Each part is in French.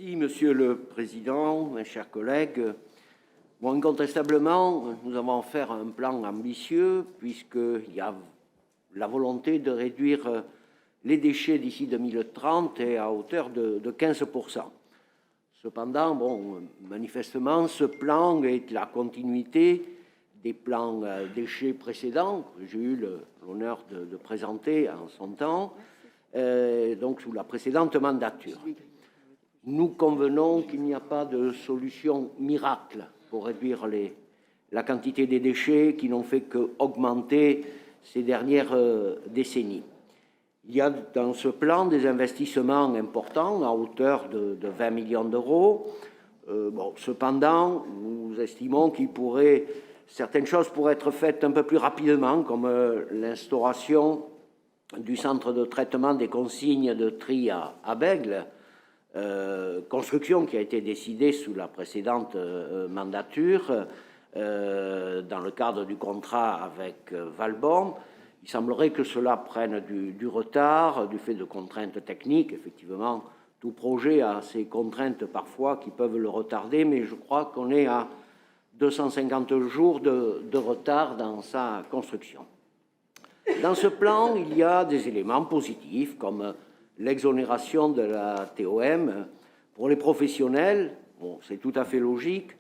Merci, Monsieur le Président, mes chers collègues. Bon, incontestablement, nous avons fait un plan ambitieux puisqu'il y a la volonté de réduire les déchets d'ici 2030 et à hauteur de 15%. Cependant, bon, manifestement, ce plan est la continuité des plans déchets précédents que j'ai eu l'honneur de présenter en son temps, donc sous la précédente mandature. Nous convenons qu'il n'y a pas de solution miracle pour réduire la quantité des déchets qui n'ont fait qu'augmenter ces dernières décennies. Il y a dans ce plan des investissements importants à hauteur de 20 millions d'euros. Bon, cependant, nous estimons certaines choses pourraient être faites un peu plus rapidement, comme l'instauration du centre de traitement des consignes de tri à Bègles, construction qui a été décidée sous la précédente mandature dans le cadre du contrat avec Valbonne. Il semblerait que cela prenne du retard du fait de contraintes techniques. Effectivement, tout projet a ces contraintes parfois qui peuvent le retarder, mais je crois qu'on est à 250 jours de retard dans sa construction. Dans ce plan, il y a des éléments positifs comme l'exonération de la TOM pour les professionnels. Bon, c'est tout à fait logique.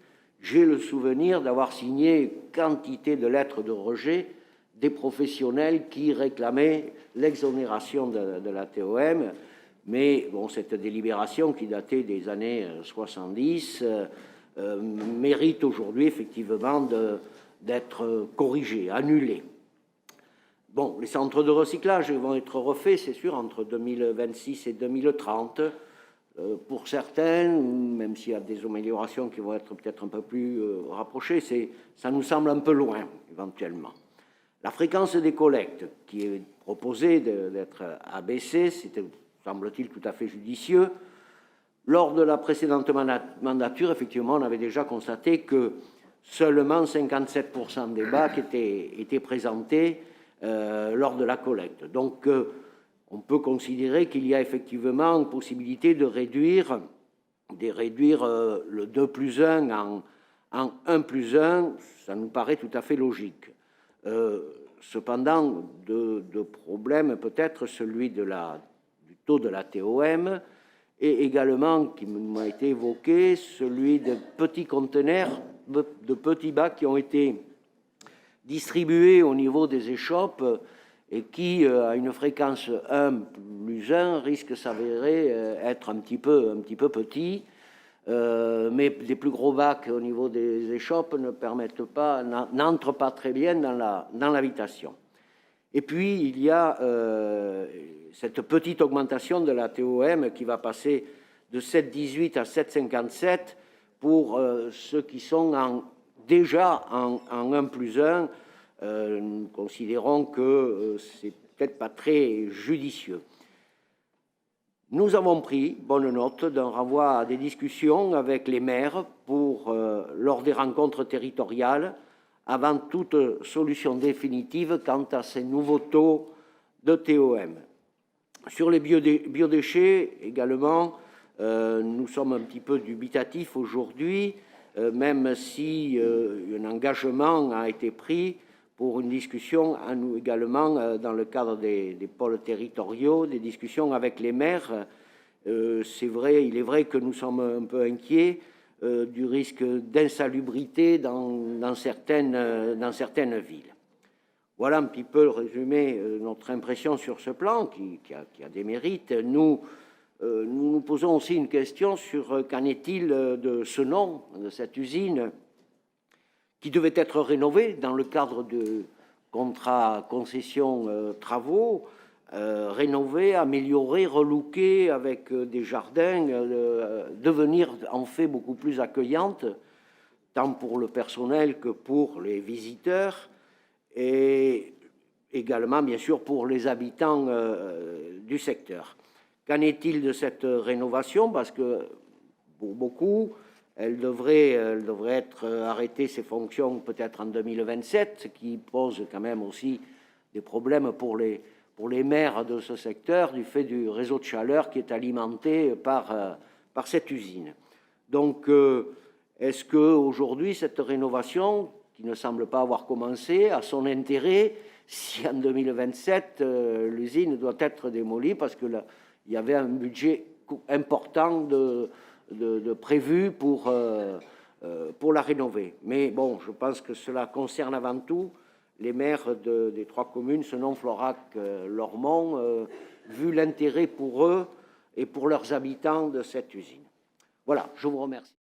J'ai le souvenir d'avoir signé quantité de lettres de rejet des professionnels qui réclamaient l'exonération de la TOM, mais bon, cette délibération qui datait des années 70 mérite aujourd'hui effectivement d'être corrigée, annulée. Bon, les centres de recyclage vont être refaits, c'est sûr, entre 2026 et 2030. Pour certains, même s'il y a des améliorations qui vont être peut-être un peu plus rapprochées, ça nous semble un peu loin, éventuellement. La fréquence des collectes, qui est proposée d'être abaissée, c'était, semble-t-il, tout à fait judicieux. Lors de la précédente mandature, effectivement, on avait déjà constaté que seulement 57% des bacs étaient présentés lors de la collecte. Donc, on peut considérer qu'il y a effectivement une possibilité de réduire le 2+1 en 1+1, ça nous paraît tout à fait logique. Cependant, de problème peut-être celui du taux de la TOM et également, qui m'a été évoqué, celui de petits conteneurs, de petits bacs qui ont été distribués au niveau des échoppes et qui, à une fréquence 1+1, risquent de s'avérer être un petit peu petits. Mais les plus gros bacs au niveau des échoppes n'entrent pas très bien dans l'habitation. Et puis, il y a cette petite augmentation de la TOM qui va passer de 7,18 à 7,57 pour ceux qui sont déjà en 1+1. Nous considérons que c'est peut-être pas très judicieux. Nous avons pris bonne note d'un renvoi à des discussions avec les maires lors des rencontres territoriales avant toute solution définitive quant à ces nouveaux taux de TOM. Sur les biodéchets également, nous sommes un petit peu dubitatifs aujourd'hui, même si un engagement a été pris pour une discussion à nous également dans le cadre des pôles territoriaux, des discussions avec les maires. C'est vrai, il est vrai que nous sommes un peu inquiets du risque d'insalubrité dans certaines villes. Voilà un petit peu le résumé de notre impression sur ce plan qui a des mérites. Nous nous posons aussi une question sur qu'en est-il de ce nom, de cette usine qui devait être rénové dans le cadre de contrat concession travaux, rénové, amélioré, relooké avec des jardins, devenir en fait beaucoup plus accueillante, tant pour le personnel que pour les visiteurs, et également bien sûr pour les habitants du secteur. Qu'en est-il de cette rénovation? Parce que pour beaucoup, elle devrait être arrêtée ses fonctions peut-être en 2027, ce qui pose quand même aussi des problèmes pour les maires de ce secteur du fait du réseau de chaleur qui est alimenté par par cette usine. Donc, est-ce qu'aujourd'hui, cette rénovation, qui ne semble pas avoir commencé, a son intérêt si en 2027, l'usine doit être démolie parce qu'il y avait un budget important de prévu pour la rénover. Mais bon, je pense que cela concerne avant tout les maires des 3 communes, Senon, Florac, Lormont, vu l'intérêt pour eux et pour leurs habitants de cette usine. Voilà, je vous remercie.